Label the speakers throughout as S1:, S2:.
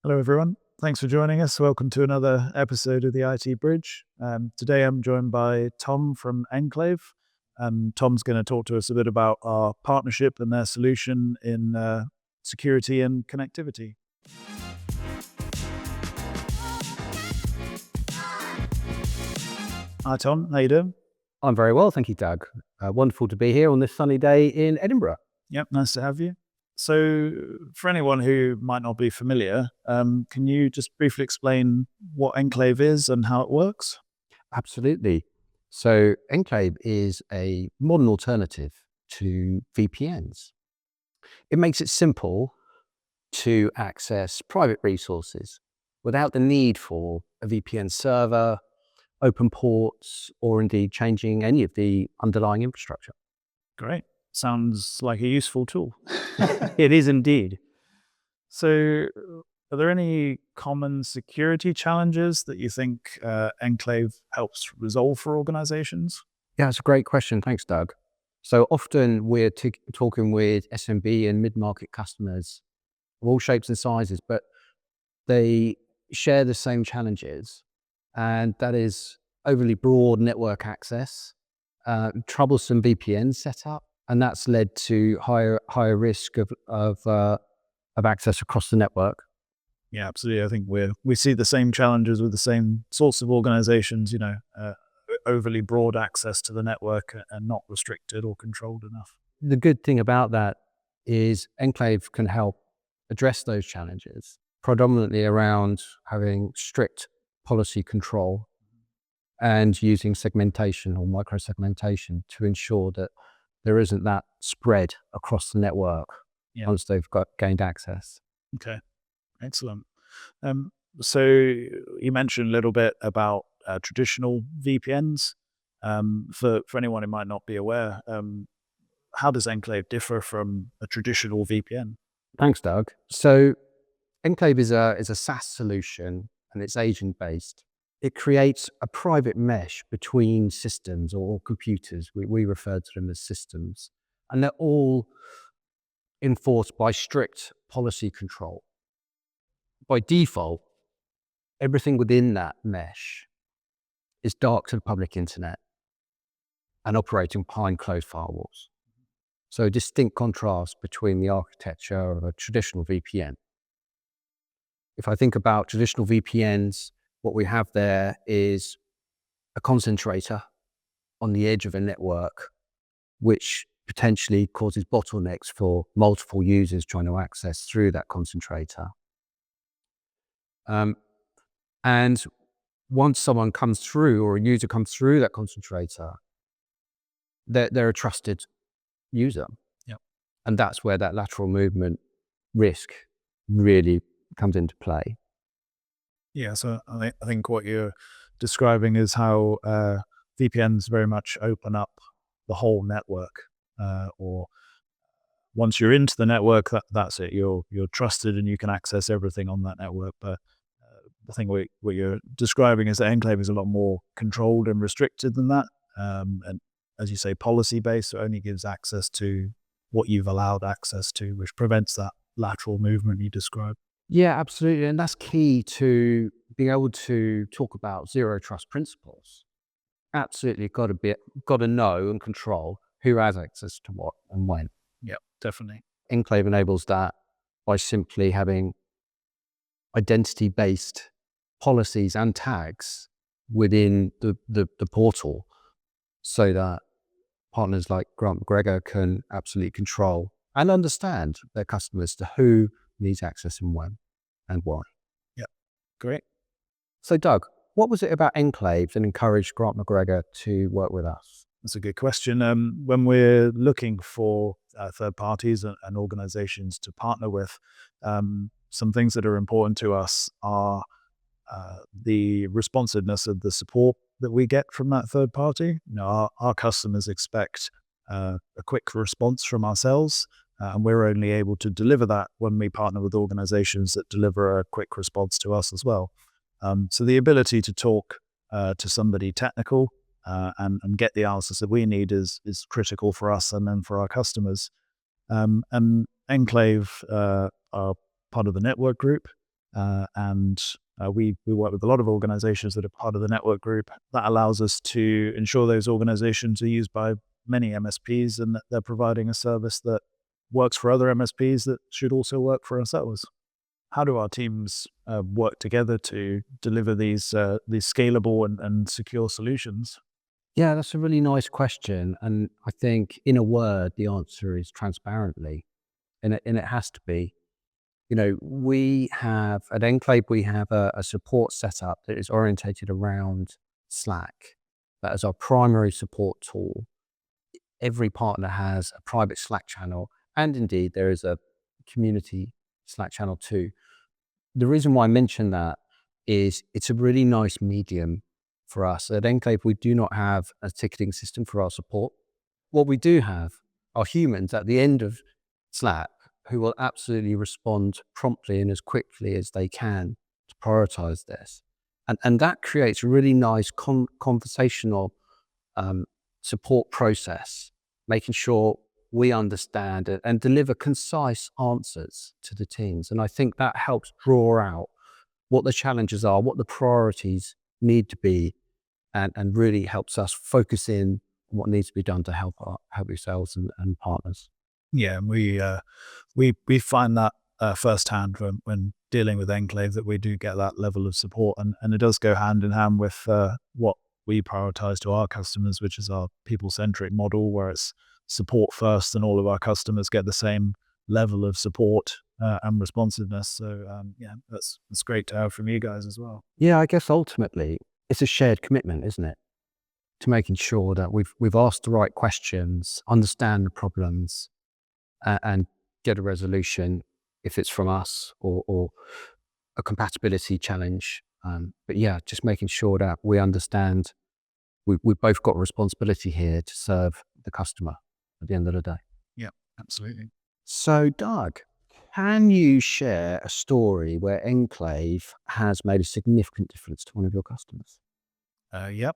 S1: Hello, everyone. Thanks for joining us. Welcome to another episode of the IT Bridge. Today, I'm joined by Tom from Enclave. Tom's going to talk to us a bit about our partnership and their solution in security and connectivity. Hi, Tom. How you doing?
S2: I'm very well, thank you, Doug. Wonderful to be here on this sunny day in Edinburgh.
S1: Yep, nice to have you. So, for anyone who might not be familiar, can you just briefly explain what Enclave is and how it works?
S2: Absolutely. So Enclave is a modern alternative to VPNs. It makes it simple to access private resources without the need for a VPN server, open ports, or indeed changing any of the underlying infrastructure.
S1: Great. Sounds like a useful tool.
S2: It is indeed.
S1: So, are there any common security challenges that you think Enclave helps resolve for organizations?
S2: Yeah, it's a great question. Thanks, Doug. So often we're talking with SMB and mid-market customers of all shapes and sizes, but they share the same challenges, and that is overly broad network access, troublesome VPN setup, and that's led to higher risk of access across the network.
S1: Yeah, absolutely. I think we see the same challenges with the same sorts of organizations. Overly broad access to the network and not restricted or controlled enough.
S2: The good thing about that is Enclave can help address those challenges, predominantly around having strict policy control and using segmentation or micro-segmentation to ensure that there isn't that spread across the network once they've gained access.
S1: Okay, excellent. So you mentioned a little bit about traditional VPNs. For anyone who might not be aware, how does Enclave differ from a traditional VPN?
S2: Thanks, Doug. So Enclave is a SaaS solution, and it's agent-based. It creates a private mesh between systems or computers. We refer to them as systems, and they're all enforced by strict policy control. By default, everything within that mesh is dark to the public internet and operating behind closed firewalls. So a distinct contrast between the architecture of a traditional VPN. If I think about traditional VPNs, what we have there is a concentrator on the edge of a network, which potentially causes bottlenecks for multiple users trying to access through that concentrator. And once someone comes through or a user comes through that concentrator, they're a trusted user.
S1: Yep.
S2: And that's where that lateral movement risk really comes into play.
S1: Yeah, so I think what you're describing is how VPNs very much open up the whole network, or once you're into the network, that's it. You're trusted and you can access everything on that network. But I think what you're describing is that Enclave is a lot more controlled and restricted than that. And as you say, policy based, so it only gives access to what you've allowed access to, which prevents that lateral movement you described.
S2: Yeah, absolutely. And that's key to being able to talk about zero trust principles. Absolutely got to know and control who has access to what and when.
S1: Yeah, definitely.
S2: Enclave enables that by simply having identity-based policies and tags within the portal, so that partners like McGregor can absolutely control and understand their customers to who needs access and when and why.
S1: Yeah, great.
S2: So Doug, what was it about Enclave that encouraged Grant McGregor to work with us?
S1: That's a good question. When we're looking for third parties and organizations to partner with, some things that are important to us are the responsiveness of the support that we get from that third party. Our customers expect a quick response from ourselves, and we're only able to deliver that when we partner with organizations that deliver a quick response to us as well. So the ability to talk to somebody technical and get the answers that we need is critical for us and then for our customers. And Enclave are part of the network group. We work with a lot of organizations that are part of the network group. That allows us to ensure those organizations are used by many MSPs and that they're providing a service that works for other MSPs that should also work for ourselves. How do our teams work together to deliver these scalable and secure solutions?
S2: Yeah, that's a really nice question. And I think, in a word, the answer is transparently. And it has to be. We have at Enclave, we have a support setup that is orientated around Slack. That is our primary support tool. Every partner has a private Slack channel, and indeed there is a community Slack channel too. The reason why I mention that is it's a really nice medium for us. At Enclave, we do not have a ticketing system for our support. What we do have are humans at the end of Slack who will absolutely respond promptly and as quickly as they can to prioritize this. And that creates a really nice conversational support process, making sure we understand it and deliver concise answers to the teams. And I think that helps draw out what the challenges are, what the priorities need to be, and really helps us focus in on what needs to be done to help yourselves and partners.
S1: Yeah, and we find that firsthand when dealing with Enclave that we do get that level of support, and it does go hand in hand with what we prioritize to our customers, which is our people-centric model, where it's support first, and all of our customers get the same level of support and responsiveness. So yeah, that's great to have from you guys as well.
S2: Yeah, I guess ultimately it's a shared commitment, isn't it? To making sure that we've asked the right questions, understand the problems, and get a resolution if it's from us or a compatibility challenge. But yeah, just making sure that we understand we've both got a responsibility here to serve the customer at the end of the day.
S1: Yeah, absolutely.
S2: So, Doug, can you share a story where Enclave has made a significant difference to one of your customers?
S1: Yep,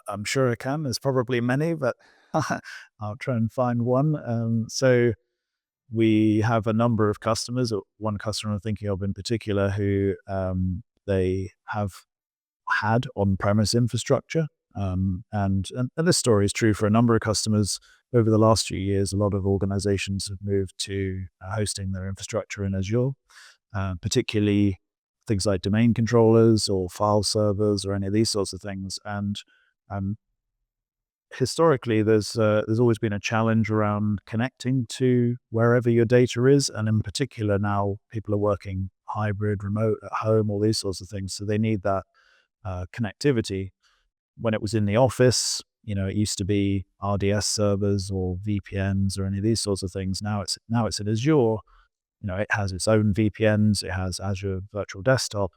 S1: I'm sure I can. There's probably many, but I'll try and find one. So we have a number of customers. One customer I'm thinking of in particular who they have had on-premise infrastructure. And this story is true for a number of customers. Over the last few years, a lot of organizations have moved to hosting their infrastructure in Azure, particularly things like domain controllers or file servers or any of these sorts of things. And um, historically, there's always been a challenge around connecting to wherever your data is, and in particular now people are working hybrid, remote, at home, all these sorts of things. So they need that connectivity. When it was in the office, it used to be RDS servers or VPNs or any of these sorts of things. Now it's in Azure. It has its own VPNs. It has Azure Virtual Desktop.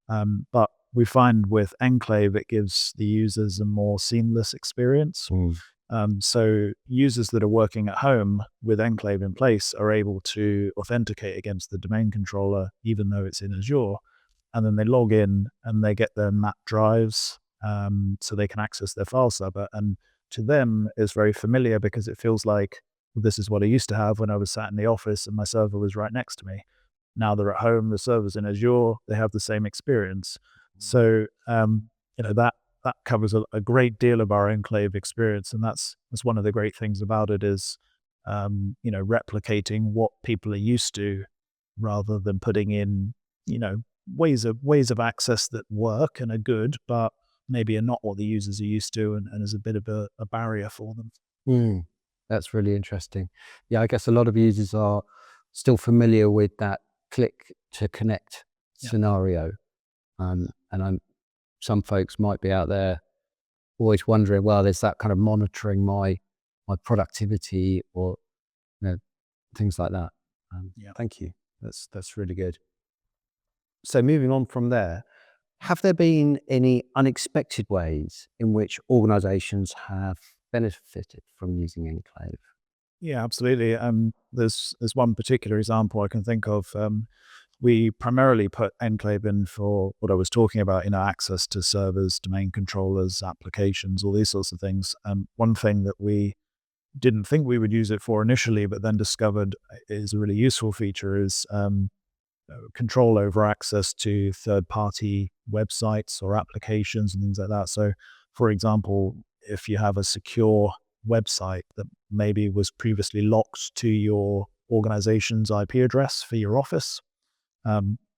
S1: But we find with Enclave, it gives the users a more seamless experience. So users that are working at home with Enclave in place are able to authenticate against the domain controller, even though it's in Azure. And then they log in and they get their map drives, so they can access their file server. And to them, it's very familiar because it feels like, well, this is what I used to have when I was sat in the office and my server was right next to me. Now they're at home, the server's in Azure, they have the same experience. So, that covers a great deal of our Enclave experience. And that's one of the great things about it is, replicating what people are used to rather than putting in, ways of access that work and are good, but maybe are not what the users are used to and is a bit of a barrier for them.
S2: That's really interesting. Yeah, I guess a lot of users are still familiar with that click to connect
S1: Yeah.
S2: scenario. Some folks might be out there always wondering, well, is that kind of monitoring my productivity or things like that?
S1: Yeah.
S2: Thank you. That's really good. So moving on from there, have there been any unexpected ways in which organizations have benefited from using Enclave?
S1: Yeah, absolutely. There's one particular example I can think of. We primarily put Enclave in for what I was talking about, access to servers, domain controllers, applications, all these sorts of things. One thing that we didn't think we would use it for initially, but then discovered is a really useful feature is control over access to third-party websites or applications and things like that. So, for example, if you have a secure website that maybe was previously locked to your organization's IP address for your office,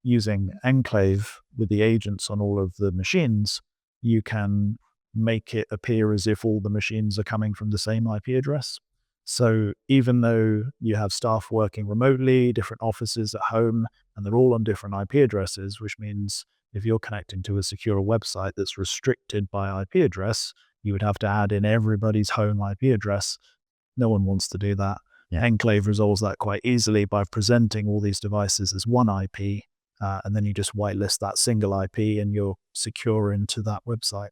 S1: using Enclave with the agents on all of the machines, you can make it appear as if all the machines are coming from the same IP address. So even though you have staff working remotely, different offices at home, and they're all on different IP addresses, which means if you're connecting to a secure website that's restricted by IP address, you would have to add in everybody's home IP address. No one wants to do that.
S2: Yeah.
S1: Enclave resolves that quite easily by presenting all these devices as one IP, and then you just whitelist that single IP and you're secure into that website.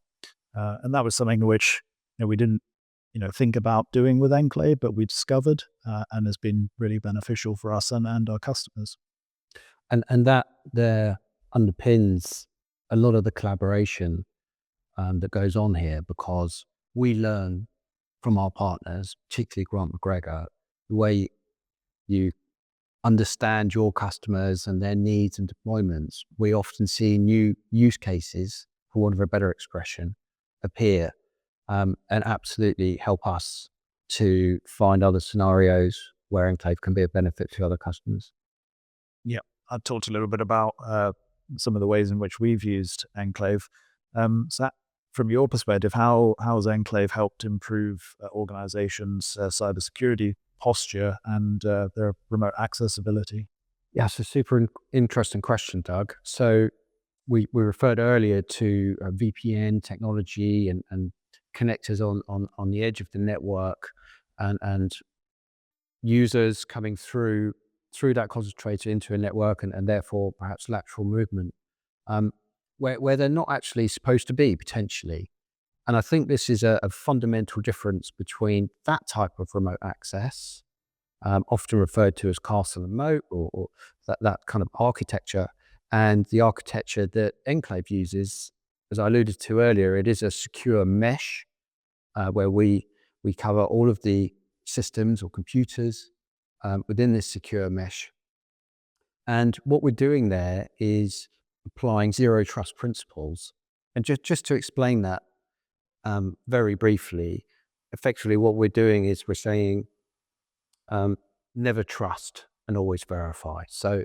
S1: And that was something which we didn't think about doing with Enclave, but we discovered and has been really beneficial for us and our customers.
S2: And that there underpins a lot of the collaboration that goes on here, because we learn from our partners, particularly Grant McGregor, the way you understand your customers and their needs and deployments. We often see new use cases, for want of a better expression, appear and absolutely help us to find other scenarios where Enclave can be a benefit to other customers.
S1: Yeah, I talked a little bit about some of the ways in which we've used Enclave. From your perspective, how has Enclave helped improve organizations' cybersecurity posture and their remote accessibility?
S2: Yeah, it's a super interesting question, Doug. So we referred earlier to VPN technology and connectors on the edge of the network, and users coming through that concentrator into a network, and therefore perhaps lateral movement, where they're not actually supposed to be, potentially. And I think this is a fundamental difference between that type of remote access, often referred to as castle and moat, or that kind of architecture, and the architecture that Enclave uses. As I alluded to earlier, it is a secure mesh where we cover all of the systems or computers within this secure mesh. And what we're doing there is applying zero trust principles. And just to explain that very briefly, effectively what we're doing is we're saying never trust and always verify. So,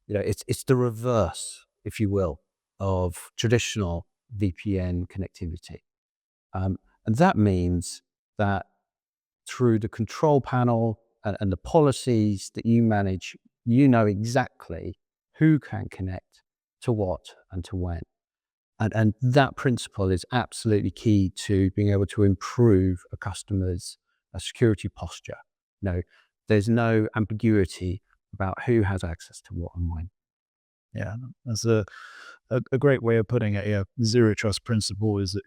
S2: it's the reverse, if you will, of traditional VPN connectivity. And that means that through the control panel and the policies that you manage, you know exactly who can connect to what and to when. And that principle is absolutely key to being able to improve a customer's security posture. There's no ambiguity about who has access to what and when.
S1: Yeah, that's a great way of putting it. Yeah, zero trust principle is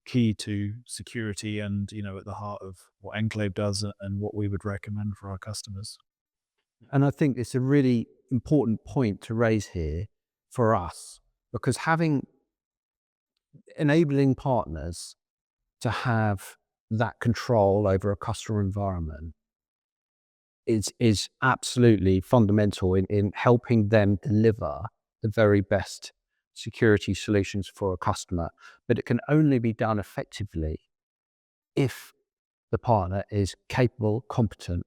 S1: key to security, and at the heart of what Enclave does and what we would recommend for our customers.
S2: And I think it's a really important point to raise here for us, because enabling partners to have that control over a customer environment is absolutely fundamental in helping them deliver the very best security solutions for a customer. But it can only be done effectively if the partner is capable, competent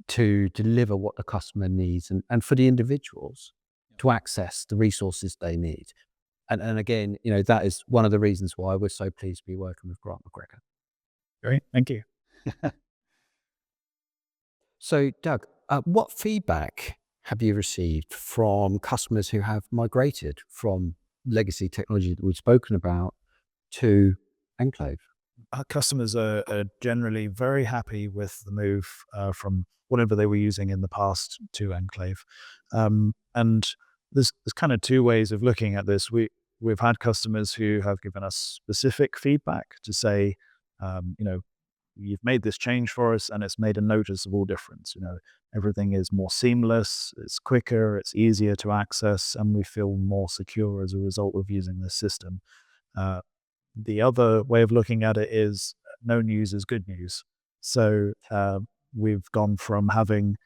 S2: to deliver what the customer needs, and for the individuals to access the resources they need. And again, that is one of the reasons why we're so pleased to be working with Grant McGregor.
S1: Great, thank you.
S2: So, Doug, what feedback have you received from customers who have migrated from legacy technology that we've spoken about to Enclave?
S1: Our customers are generally very happy with the move from whatever they were using in the past to Enclave. And there's kind of two ways of looking at this. We've had customers who have given us specific feedback to say, you've made this change for us and it's made a noticeable difference. Everything is more seamless, it's quicker, it's easier to access, and we feel more secure as a result of using this system. The other way of looking at it is no news is good news. So we've gone from having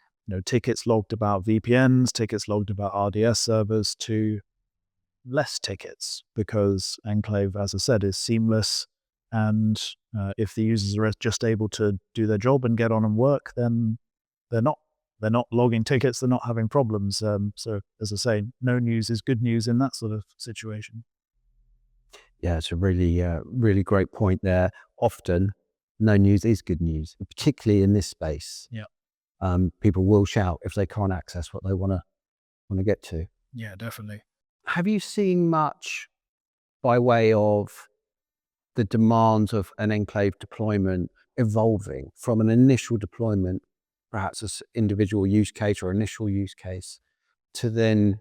S1: tickets logged about VPNs, tickets logged about RDS servers, to less tickets, because Enclave, as I said, is seamless. And if the users are just able to do their job and get on and work, then they're not they're not logging tickets, they're not having problems. So as I say, no news is good news in that sort of situation.
S2: Yeah, it's a really great point there. Often, no news is good news, particularly in this space.
S1: Yeah.
S2: People will shout if they can't access what they want to get to.
S1: Yeah, definitely.
S2: Have you seen much by way of the demands of an Enclave deployment evolving from an initial deployment, perhaps as individual use case or initial use case, to then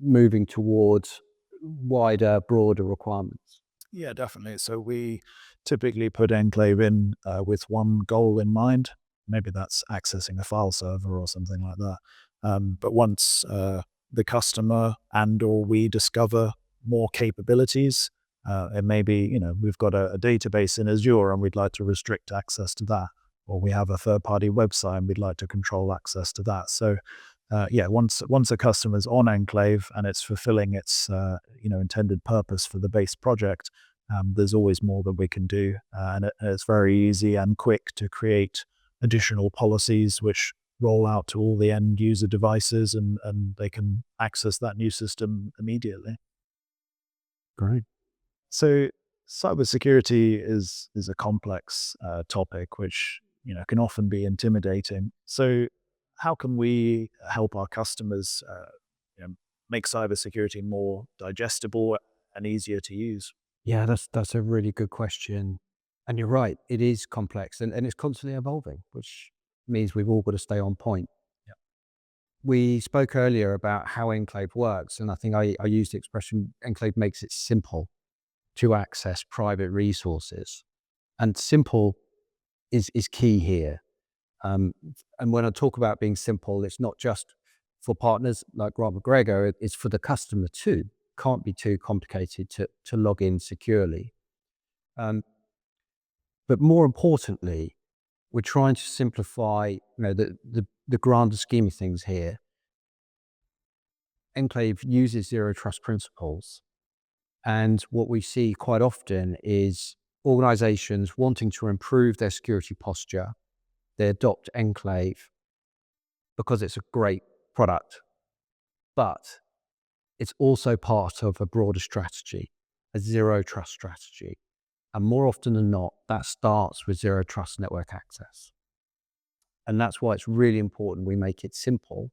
S2: moving towards wider, broader requirements?
S1: Yeah, definitely. So we typically put Enclave in with one goal in mind. Maybe that's accessing a file server or something like that. But once the customer and/or we discover more capabilities, it may be, we've got a database in Azure and we'd like to restrict access to that, or we have a third-party website and we'd like to control access to that. So yeah, once a customer's on Enclave and it's fulfilling its intended purpose for the base project, there's always more that we can do, and it's very easy and quick to create additional policies which roll out to all the end user devices, and they can access that new system immediately.
S2: Great.
S1: So cybersecurity is a complex topic which can often be intimidating. So how can we help our customers make cybersecurity more digestible and easier to use?
S2: Yeah, that's a really good question. And you're right, it is complex and it's constantly evolving, which means we've all got to stay on point.
S1: Yeah.
S2: We spoke earlier about how Enclave works, and I think I used the expression Enclave makes it simple to access private resources. And simple is key here. And when I talk about being simple, it's not just for partners like McGregor, it's for the customer too. Can't be too complicated to log in securely. Um, but more importantly, we're trying to simplify, the grander scheme of things here. Enclave uses zero trust principles. And what we see quite often is organizations wanting to improve their security posture. They adopt Enclave because it's a great product, but it's also part of a broader strategy, a zero trust strategy. And more often than not, that starts with zero trust network access. And that's why it's really important we make it simple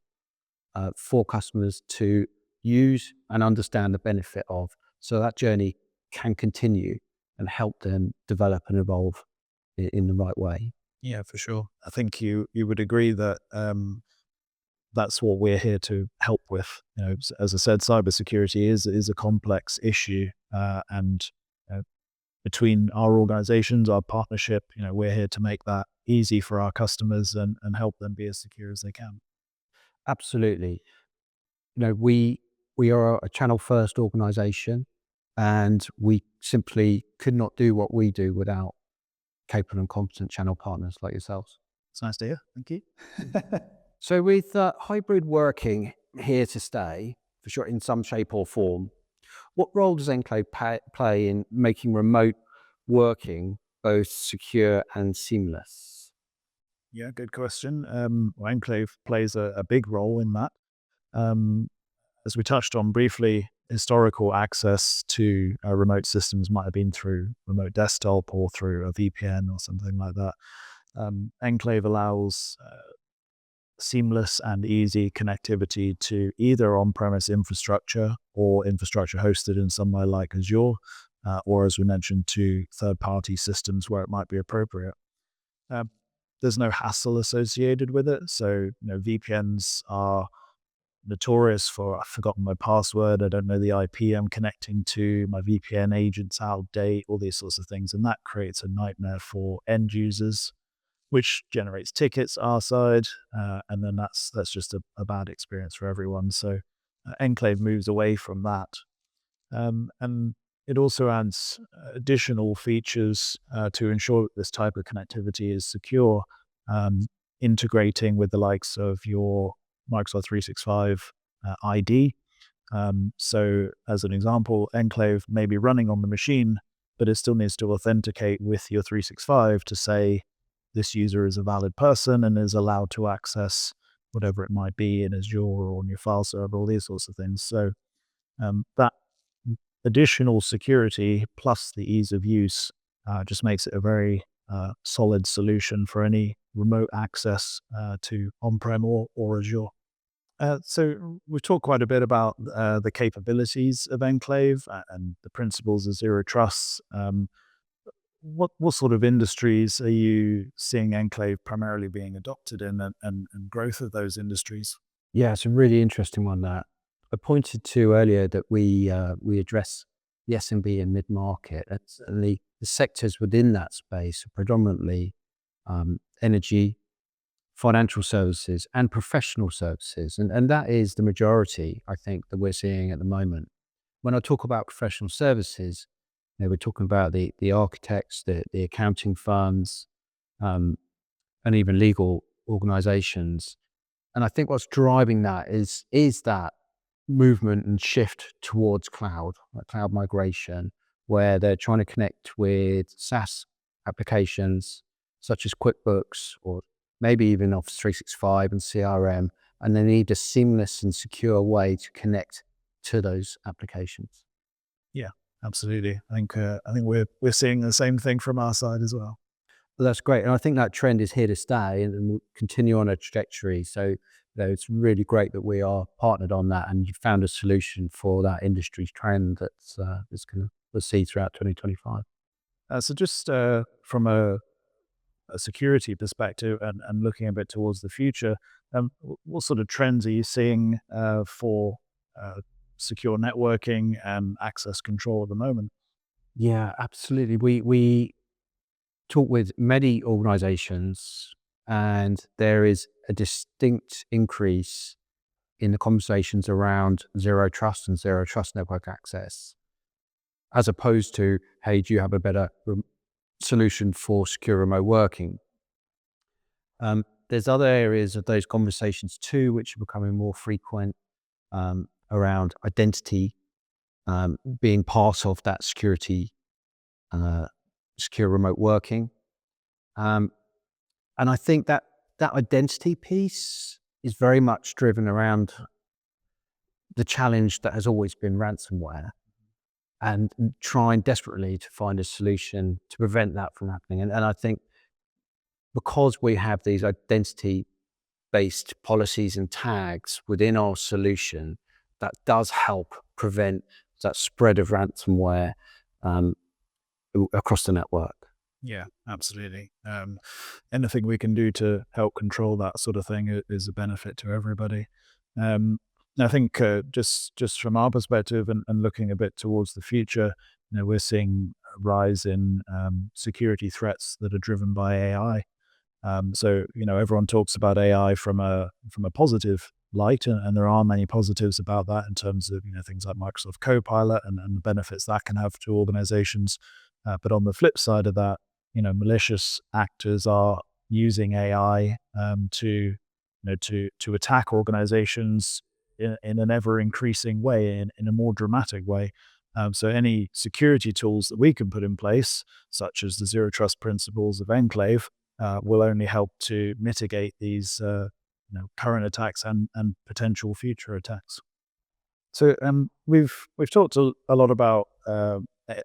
S2: for customers to use and understand the benefit of, so that journey can continue and help them develop and evolve in the right way.
S1: Yeah, for sure. I think you would agree that that's what we're here to help with. As I said, cybersecurity is a complex issue, and between our organizations, our partnership, we're here to make that easy for our customers and help them be as secure as they can.
S2: Absolutely. We are a channel first organization, and we simply could not do what we do without capable and competent channel partners like yourselves.
S1: It's nice to hear. Thank you.
S2: So with hybrid working here to stay, for sure, in some shape or form, what role does Enclave play in making remote working both secure and seamless?
S1: Yeah, good question. Well, Enclave plays a big role in that. Um, as we touched on briefly, historical access to remote systems might have been through remote desktop or through a VPN or something like that. Enclave allows seamless and easy connectivity to either on-premise infrastructure or infrastructure hosted in somewhere like Azure, or as we mentioned, to third-party systems where it might be appropriate. There's no hassle associated with it. So, VPNs are notorious for, I've forgotten my password, I don't know the IP I'm connecting to, my VPN agent's out of date, all these sorts of things. And that creates a nightmare for end users, which generates tickets our side, and then that's just a bad experience for everyone. So Enclave moves away from that, and it also adds additional features to ensure that this type of connectivity is secure. integrating with the likes of your Microsoft 365 ID. So as an example, Enclave may be running on the machine, but it still needs to authenticate with your 365 to say this user is a valid person and is allowed to access whatever it might be in Azure or on your file server, all these sorts of things. So that additional security plus the ease of use just makes it a very solid solution for any remote access to on-prem or Azure. So we've talked quite a bit about the capabilities of Enclave and the principles of zero trust. What sort of industries are you seeing Enclave primarily being adopted in, and growth of those industries?
S2: Yeah, it's a really interesting one that I pointed to earlier, that we address the SMB and mid-market. And the sectors within that space are predominantly energy, financial services, and professional services. And that is the majority, I think, that we're seeing at the moment. When I talk about professional services, we're talking about the architects, the accounting firms, um, and even legal organizations. And I think what's driving that is that movement and shift towards cloud, like cloud migration, where they're trying to connect with SaaS applications such as QuickBooks or maybe even Office 365 and CRM, and they need a seamless and secure way to connect to those applications.
S1: Yeah, absolutely. I think we're seeing the same thing from our side as well.
S2: Well, that's great. And I think that trend is here to stay and will continue on a trajectory. So, it's really great that we are partnered on that and you found a solution for that industry trend that's going to proceed throughout 2025.
S1: So just from a security perspective and looking a bit towards the future, what sort of trends are you seeing for uh, secure networking and access control at the moment?
S2: Yeah, absolutely. We talk with many organizations, and there is a distinct increase in the conversations around zero trust and zero trust network access, as opposed to, hey, do you have a better solution for secure remote working? There's other areas of those conversations too, which are becoming more frequent, around identity being part of that security, uh, secure remote working. Um, and I think that that identity piece is very much driven around the challenge that has always been ransomware, and trying desperately to find a solution to prevent that from happening. And I think because we have these identity based policies and tags within our solution, that does help prevent that spread of ransomware um, across the network.
S1: Yeah, absolutely. Anything we can do to help control that sort of thing is a benefit to everybody. Um, I think just from our perspective and looking a bit towards the future, we're seeing a rise in security threats that are driven by AI. So everyone talks about AI from a positive light, and there are many positives about that in terms of things like Microsoft Copilot and the benefits that can have to organizations. But on the flip side of that, malicious actors are using AI to attack organizations in an ever increasing way, in a more dramatic way. So any security tools that we can put in place, such as the zero trust principles of Enclave, will only help to mitigate these current attacks and potential future attacks. So we've talked a lot about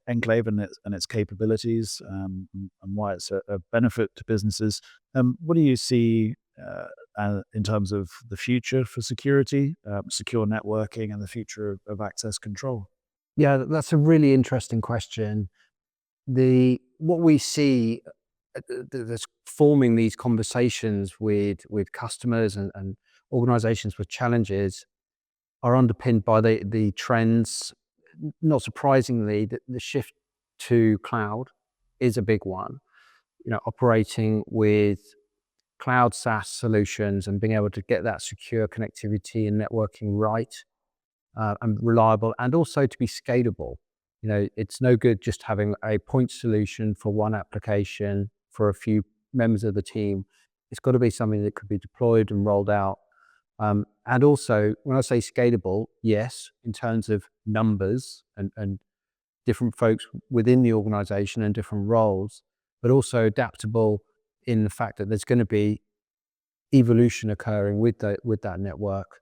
S1: Enclave and its capabilities, and why it's a benefit to businesses. What do you see in terms of the future for security, secure networking, and the future of access control?
S2: Yeah, that's a really interesting question. What we see that's forming these conversations with customers and organizations with challenges are underpinned by the trends. Not surprisingly, the shift to cloud is a big one. Operating with cloud SaaS solutions and being able to get that secure connectivity and networking right, and reliable, and also to be scalable. It's no good just having a point solution for one application for a few members of the team. It's got to be something that could be deployed and rolled out. And also, when I say scalable, yes, in terms of numbers and different folks within the organization and different roles, but also adaptable in the fact that there's going to be evolution occurring with that network.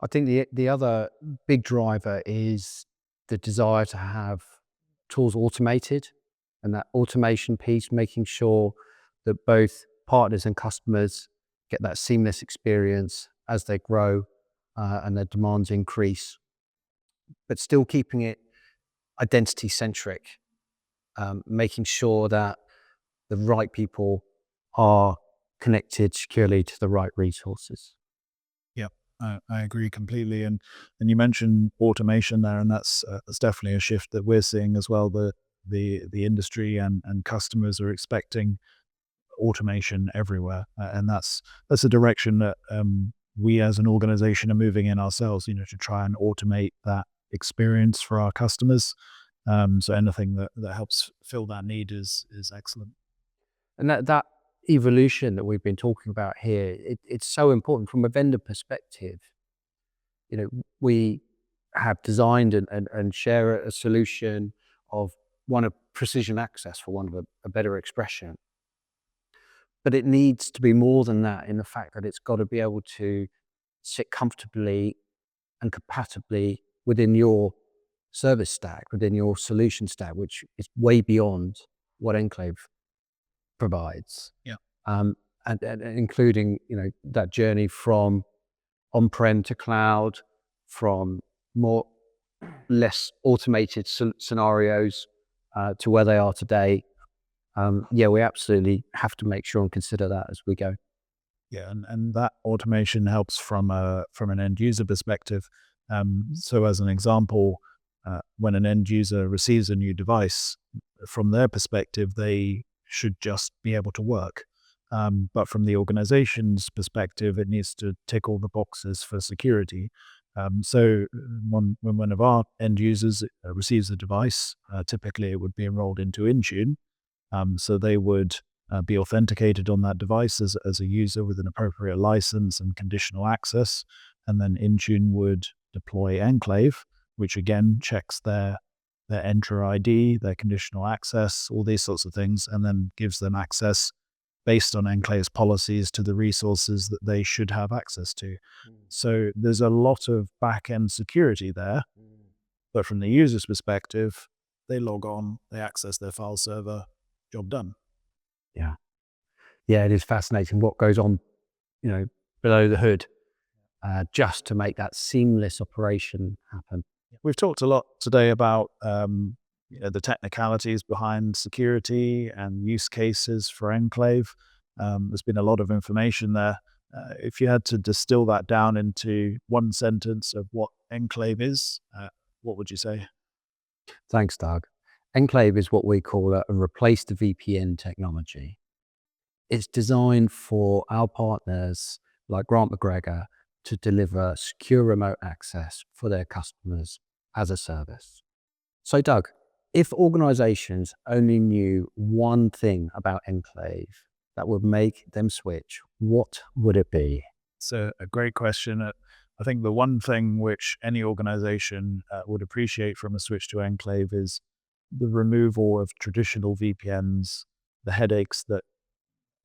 S2: I think the other big driver is the desire to have tools automated, and that automation piece, making sure that both partners and customers get that seamless experience as they grow and their demands increase, but still keeping it identity centric, making sure that the right people are connected securely to the right resources.
S1: Yeah, I agree completely. And you mentioned automation there, and that's definitely a shift that we're seeing as well. The industry and customers are expecting automation everywhere, and that's a direction that we as an organization are moving in ourselves. To try and automate that experience for our customers. So anything that helps fill that need is excellent.
S2: And that evolution that we've been talking about here, it's so important from a vendor perspective. We have designed and share a solution of one of precision access, for want of a better expression. But it needs to be more than that, in the fact that it's got to be able to sit comfortably and compatibly within your service stack, within your solution stack, which is way beyond what Enclave provides.
S1: Yeah.
S2: And including, that journey from on-prem to cloud, from less automated scenarios to where they are today. We absolutely have to make sure and consider that as we go.
S1: Yeah, and that automation helps from an end user perspective. So as an example, when an end user receives a new device, from their perspective, they should just be able to work. But from the organization's perspective, it needs to tick all the boxes for security. So when one of our end users receives a device, typically it would be enrolled into Intune. So they would be authenticated on that device as a user with an appropriate license and conditional access. And then Intune would deploy Enclave, which again checks their Enter ID, their conditional access, all these sorts of things, and then gives them access based on Enclave's policies to the resources that they should have access to. So there's a lot of back-end security there, but from the user's perspective, they log on, they access their file server, job done.
S2: Yeah, it is fascinating what goes on, below the hood, just to make that seamless operation happen.
S1: We've talked a lot today about the technicalities behind security and use cases for Enclave. There's been a lot of information there. If you had to distill that down into one sentence of what Enclave is, what would you say?
S2: Thanks, Doug. Enclave is what we call a replace the VPN technology. It's designed for our partners like Grant McGregor to deliver secure remote access for their customers as a service. So Doug, if organizations only knew one thing about Enclave that would make them switch, what would it be?
S1: It's a great question. I think the one thing which any organization would appreciate from a switch to Enclave is the removal of traditional VPNs, the headaches that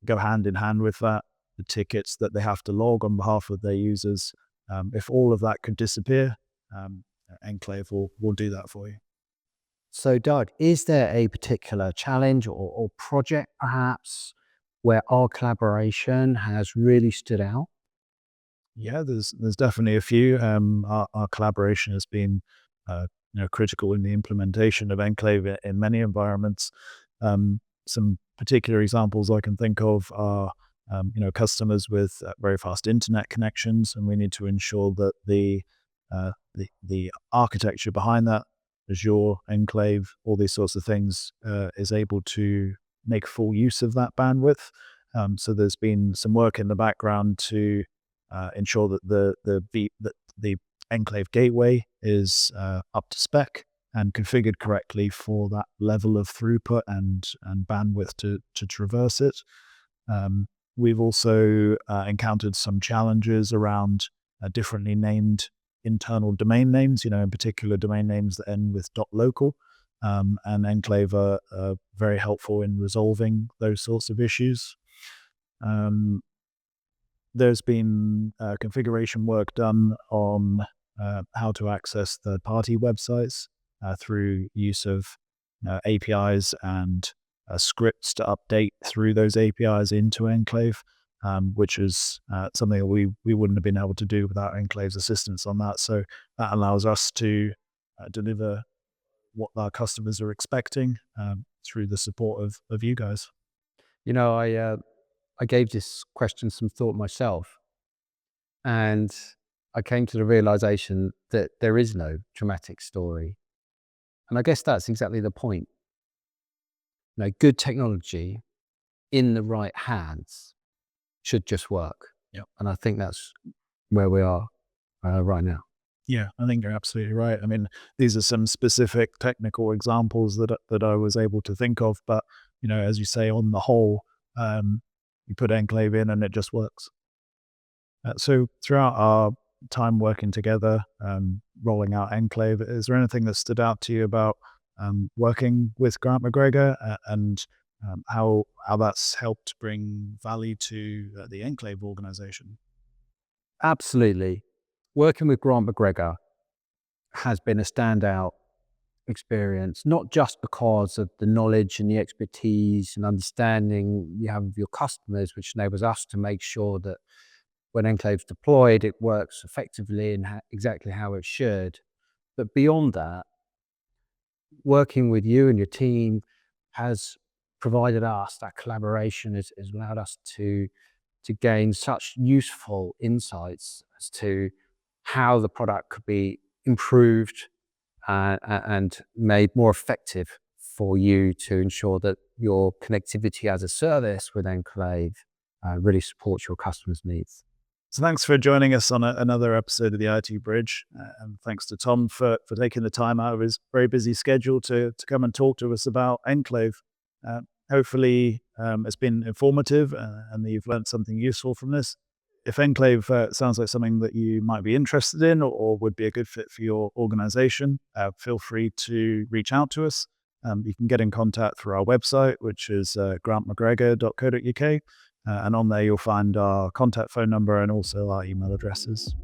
S1: go hand in hand with that, the tickets that they have to log on behalf of their users. If all of that could disappear, Enclave will do that for you.
S2: So Doug, is there a particular challenge or project perhaps where our collaboration has really stood out?
S1: Yeah, there's definitely a few. Our collaboration has been critical in the implementation of Enclave in many environments. Some particular examples I can think of are customers with very fast internet connections, and we need to ensure that the architecture behind that, Azure, Enclave, all these sorts of things, is able to make full use of that bandwidth. So there's been some work in the background to ensure that the Enclave gateway is up to spec and configured correctly for that level of throughput and bandwidth to traverse it. We've also encountered some challenges around differently named internal domain names, in particular domain names that end with .local. And Enclave are very helpful in resolving those sorts of issues. There's been configuration work done on how to access third-party websites through use of APIs and scripts to update through those APIs into Enclave, which is something that we wouldn't have been able to do without Enclave's assistance on that. So that allows us to deliver what our customers are expecting through the support of you guys.
S2: I gave this question some thought myself, and I came to the realization that there is no dramatic story. And I guess that's exactly the point. Good technology in the right hands should just work.
S1: Yep.
S2: And I think that's where we are right now.
S1: Yeah, I think you're absolutely right. I mean, these are some specific technical examples that I was able to think of, but as you say, on the whole, you put Enclave in and it just works. So throughout our time working together, rolling out Enclave, is there anything that stood out to you about working with Grant McGregor and how that's helped bring value to the Enclave organization?
S2: Absolutely. Working with Grant McGregor has been a standout experience, not just because of the knowledge and the expertise and understanding you have of your customers, which enables us to make sure that when Enclave's deployed, it works effectively and exactly how it should. But beyond that, working with you and your team has provided us that collaboration, has allowed us to gain such useful insights as to how the product could be improved and made more effective for you to ensure that your connectivity as a service with Enclave really supports your customers' needs.
S1: So thanks for joining us on another episode of the IT Bridge. And thanks to Tom for taking the time out of his very busy schedule to come and talk to us about Enclave. Hopefully it's been informative and that you've learned something useful from this. If Enclave sounds like something that you might be interested in or would be a good fit for your organization, feel free to reach out to us. You can get in contact through our website, which is grantmcgregor.co.uk. And on there, you'll find our contact phone number and also our email addresses.